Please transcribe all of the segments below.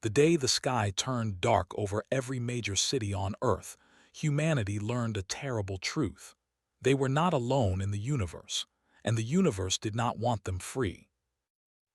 The day the sky turned dark over every major city on Earth, humanity learned a terrible truth. They were not alone in the universe, and the universe did not want them free.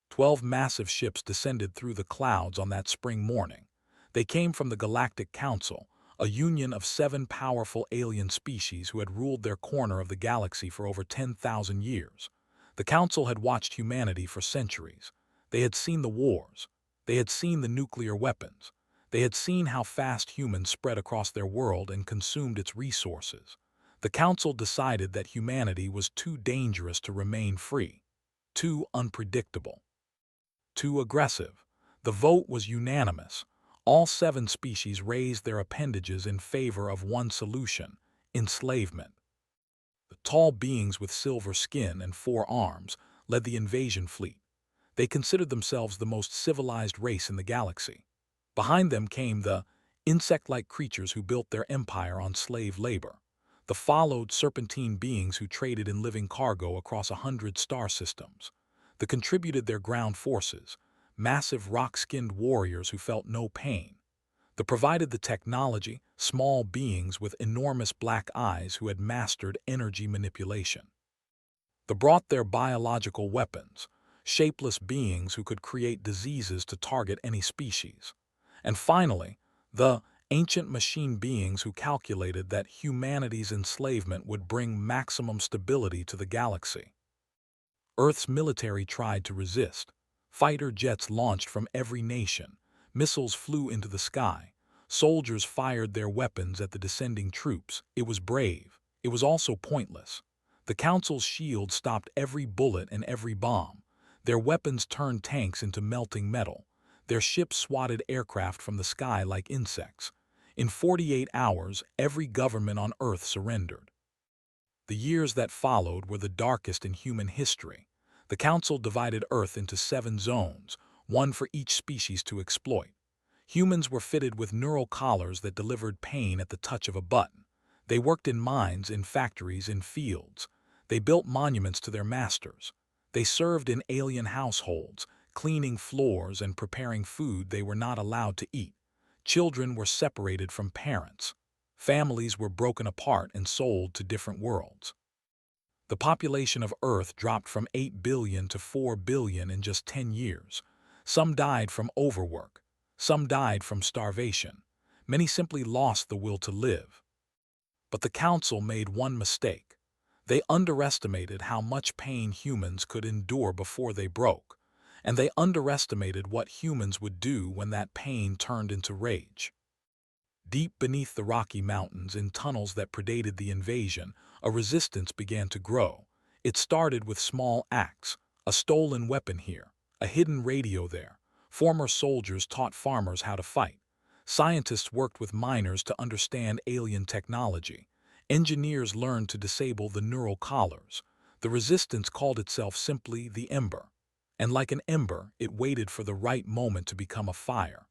12 massive ships descended through the clouds on that spring morning. They came from the Galactic Council, a union of 7 powerful alien species who had ruled their corner of the galaxy for over 10,000 years. The Council had watched humanity for centuries. They had seen the wars. They had seen the nuclear weapons. They had seen how fast humans spread across their world and consumed its resources. The Council decided that humanity was too dangerous to remain free, too unpredictable, too aggressive. The vote was unanimous. All 7 species raised their appendages in favor of one solution: enslavement. The tall beings with silver skin and 4 arms led the invasion fleet. They considered themselves the most civilized race in the galaxy. Behind them came the insect-like creatures who built their empire on slave labor. The followed serpentine beings who traded in living cargo across 100 star systems. The contributed their ground forces, massive rock-skinned warriors who felt no pain. The provided the technology, small beings with enormous black eyes who had mastered energy manipulation. The brought their biological weapons, shapeless beings who could create diseases to target any species. And finally, the ancient machine beings who calculated that humanity's enslavement would bring maximum stability to the galaxy. Earth's military tried to resist. Fighter jets launched from every nation. Missiles flew into the sky. Soldiers fired their weapons at the descending troops. It was brave. It was also pointless. The Council's shield stopped every bullet and every bomb. Their weapons turned tanks into melting metal. Their ships swatted aircraft from the sky like insects. In 48 hours, every government on Earth surrendered. The years that followed were the darkest in human history. The Council divided Earth into 7 zones, one for each species to exploit. Humans were fitted with neural collars that delivered pain at the touch of a button. They worked in mines, in factories, in fields. They built monuments to their masters. They served in alien households, cleaning floors and preparing food they were not allowed to eat. Children were separated from parents. Families were broken apart and sold to different worlds. The population of Earth dropped from 8 billion to 4 billion in just 10 years. Some died from overwork. Some died from starvation. Many simply lost the will to live. But the Council made one mistake. They underestimated how much pain humans could endure before they broke, and they underestimated what humans would do when that pain turned into rage. Deep beneath the Rocky Mountains, in tunnels that predated the invasion, a resistance began to grow. It started with small acts, a stolen weapon here, a hidden radio there. Former soldiers taught farmers how to fight. Scientists worked with miners to understand alien technology. Engineers learned to disable the neural collars. The resistance called itself simply the Ember. And like an ember, it waited for the right moment to become a fire.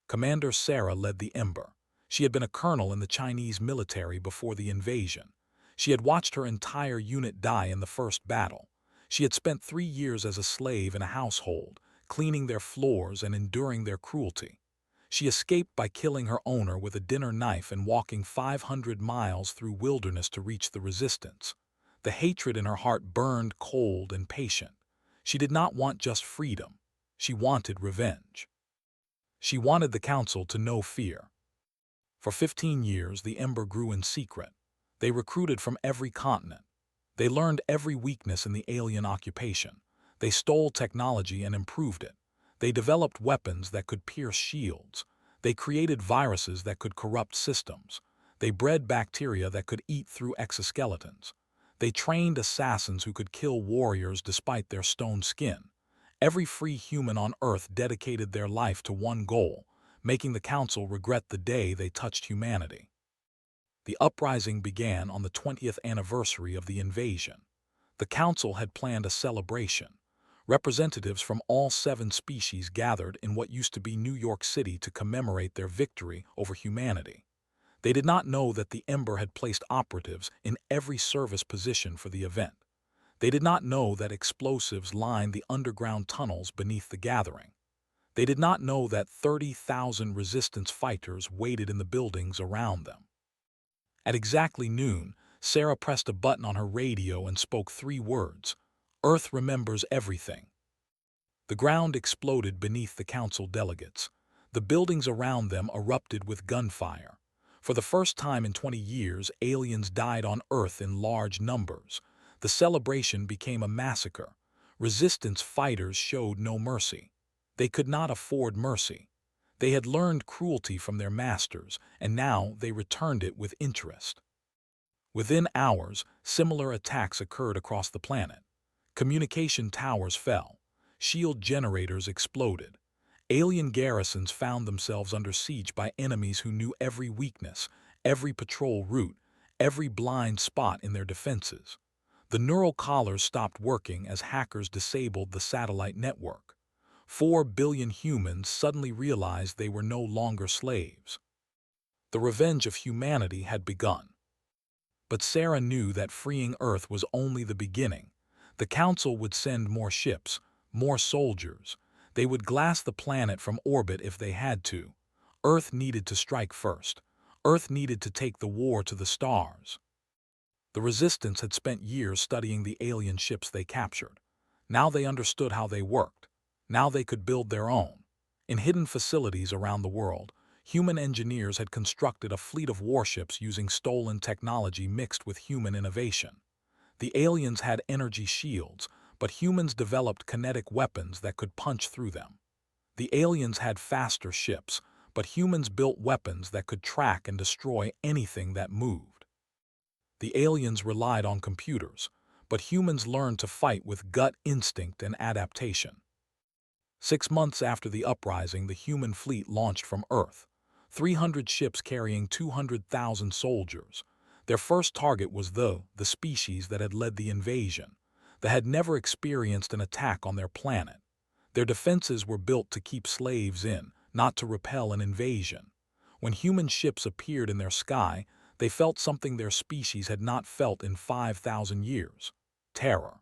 Commander Sarah led the Ember. She had been a colonel in the Chinese military before the invasion. She had watched her entire unit die in the first battle. She had spent 3 years as a slave in a household, cleaning their floors and enduring their cruelty. She escaped by killing her owner with a dinner knife and walking 500 miles through wilderness to reach the resistance. The hatred in her heart burned cold and patient. She did not want just freedom. She wanted revenge. She wanted the Council to know fear. For 15 years, the Ember grew in secret. They recruited from every continent. They learned every weakness in the alien occupation. They stole technology and improved it. They developed weapons that could pierce shields. They created viruses that could corrupt systems. They bred bacteria that could eat through exoskeletons. They trained assassins who could kill warriors despite their stone skin. Every free human on Earth dedicated their life to one goal, making the Council regret the day they touched humanity. The uprising began on the 20th anniversary of the invasion. The Council had planned a celebration. Representatives from all 7 species gathered in what used to be New York City to commemorate their victory over humanity. They did not know that the Ember had placed operatives in every service position for the event. They did not know that explosives lined the underground tunnels beneath the gathering. They did not know that 30,000 resistance fighters waited in the buildings around them. At exactly noon, Sarah pressed a button on her radio and spoke 3 words: "Earth remembers everything." The ground exploded beneath the council delegates. The buildings around them erupted with gunfire. For the first time in 20 years, aliens died on Earth in large numbers. The celebration became a massacre. Resistance fighters showed no mercy. They could not afford mercy. They had learned cruelty from their masters, and now they returned it with interest. Within hours, similar attacks occurred across the planet. Communication towers fell. Shield generators exploded. Alien garrisons found themselves under siege by enemies who knew every weakness, every patrol route, every blind spot in their defenses. The neural collars stopped working as hackers disabled the satellite network. 4 billion humans suddenly realized they were no longer slaves. The revenge of humanity had begun. But Sarah knew that freeing Earth was only the beginning. The Council would send more ships, more soldiers. They would glass the planet from orbit if they had to. Earth needed to strike first. Earth needed to take the war to the stars. The Resistance had spent years studying the alien ships they captured. Now they understood how they worked. Now they could build their own. In hidden facilities around the world, human engineers had constructed a fleet of warships using stolen technology mixed with human innovation. The aliens had energy shields, but humans developed kinetic weapons that could punch through them. The aliens had faster ships, but humans built weapons that could track and destroy anything that moved. The aliens relied on computers, but humans learned to fight with gut instinct and adaptation. 6 months after the uprising, the human fleet launched from Earth. 300 ships carrying 200,000 soldiers. Their first target was the species that had led the invasion, that had never experienced an attack on their planet. Their defenses were built to keep slaves in, not to repel an invasion. When human ships appeared in their sky, they felt something their species had not felt in 5,000 years: terror.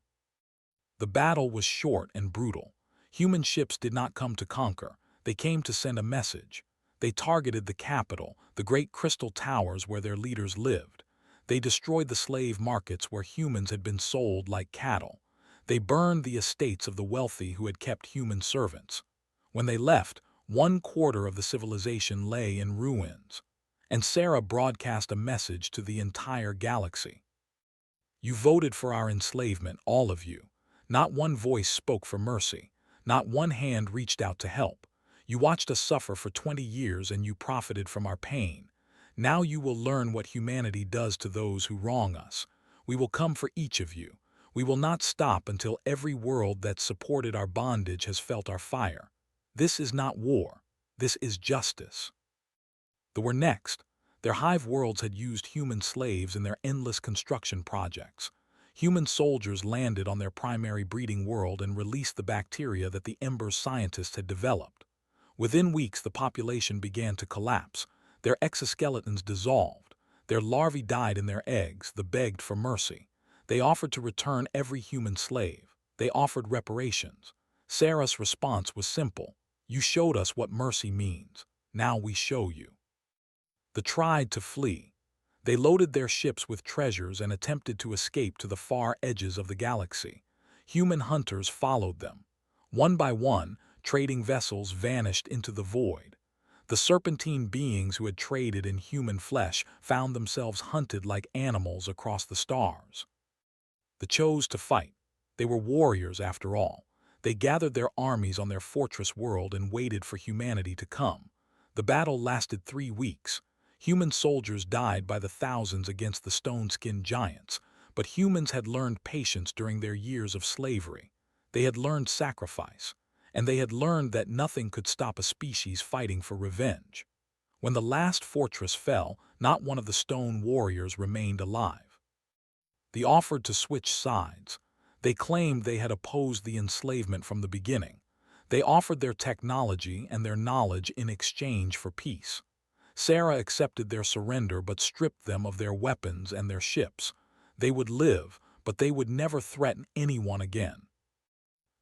The battle was short and brutal. Human ships did not come to conquer, they came to send a message. They targeted the capital, the great crystal towers where their leaders lived. They destroyed the slave markets where humans had been sold like cattle. They burned the estates of the wealthy who had kept human servants. When they left, 1/4 of the civilization lay in ruins. And Sarah broadcast a message to the entire galaxy. You voted for our enslavement, all of you. Not one voice spoke for mercy. Not one hand reached out to help. You watched us suffer for 20 years and you profited from our pain. Now you will learn what humanity does to those who wrong us. We will come for each of you. We will not stop until every world that supported our bondage has felt our fire. This is not war. This is justice. They were next. Their hive worlds had used human slaves in their endless construction projects. Human soldiers landed on their primary breeding world and released the bacteria that the Embers scientists had developed. Within weeks, the population began to collapse. Their exoskeletons dissolved. Their larvae died in their eggs. They begged for mercy. They offered to return every human slave. They offered reparations. Sarah's response was simple: you showed us what mercy means. Now we show you. They tried to flee. They loaded their ships with treasures and attempted to escape to the far edges of the galaxy. Human hunters followed them. One by one, trading vessels vanished into the void. The serpentine beings who had traded in human flesh found themselves hunted like animals across the stars. They chose to fight. They were warriors after all. They gathered their armies on their fortress world and waited for humanity to come. The battle lasted 3 weeks. Human soldiers died by the thousands against the stone-skinned giants, but humans had learned patience during their years of slavery. They had learned sacrifice, and they had learned that nothing could stop a species fighting for revenge. When the last fortress fell, not one of the stone warriors remained alive. They offered to switch sides. They claimed they had opposed the enslavement from the beginning. They offered their technology and their knowledge in exchange for peace. Sarah accepted their surrender but stripped them of their weapons and their ships. They would live, but they would never threaten anyone again.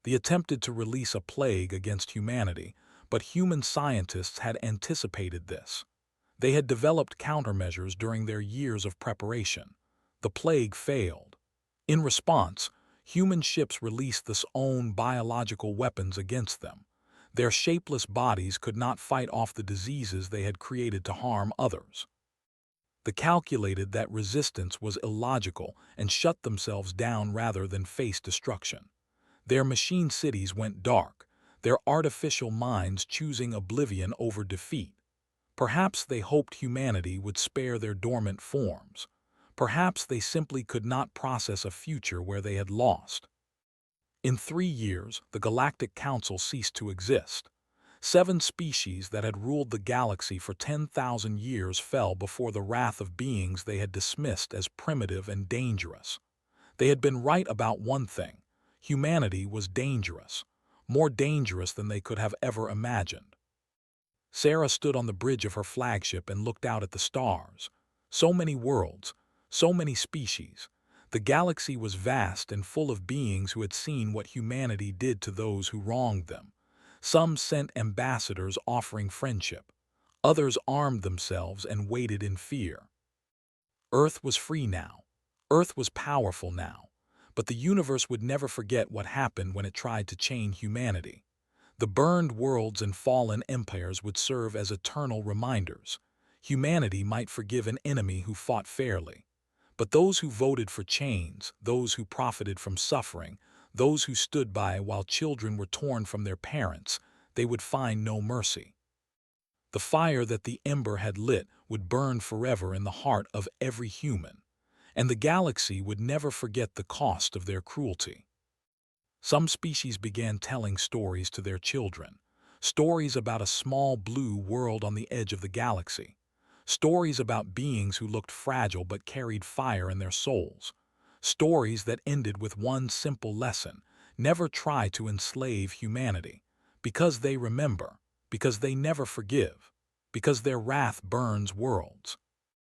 They attempted to release a plague against humanity, But human scientists had anticipated this. They had developed countermeasures during their years of preparation. The plague failed. In response, human ships released their own biological weapons against them. Their shapeless bodies could not fight off the diseases they had created to harm others. They calculated that resistance was illogical and shut themselves down rather than face destruction. Their machine cities went dark, their artificial minds choosing oblivion over defeat. Perhaps they hoped humanity would spare their dormant forms. Perhaps they simply could not process a future where they had lost. In 3 years, the Galactic Council ceased to exist. 7 species that had ruled the galaxy for 10,000 years fell before the wrath of beings they had dismissed as primitive and dangerous. They had been right about one thing: humanity was dangerous, more dangerous than they could have ever imagined. Sarah stood on the bridge of her flagship and looked out at the stars. So many worlds, so many species. The galaxy was vast and full of beings who had seen what humanity did to those who wronged them. Some sent ambassadors offering friendship. Others armed themselves and waited in fear. Earth was free now. Earth was powerful now. But the universe would never forget what happened when it tried to chain humanity. The burned worlds and fallen empires would serve as eternal reminders. Humanity might forgive an enemy who fought fairly. But those who voted for chains, those who profited from suffering, those who stood by while children were torn from their parents, they would find no mercy. The fire that the ember had lit would burn forever in the heart of every human, and the galaxy would never forget the cost of their cruelty. Some species began telling stories to their children, stories about a small blue world on the edge of the galaxy, stories about beings who looked fragile but carried fire in their souls, stories that ended with one simple lesson: never try to enslave humanity, because they remember, because they never forgive, because their wrath burns worlds.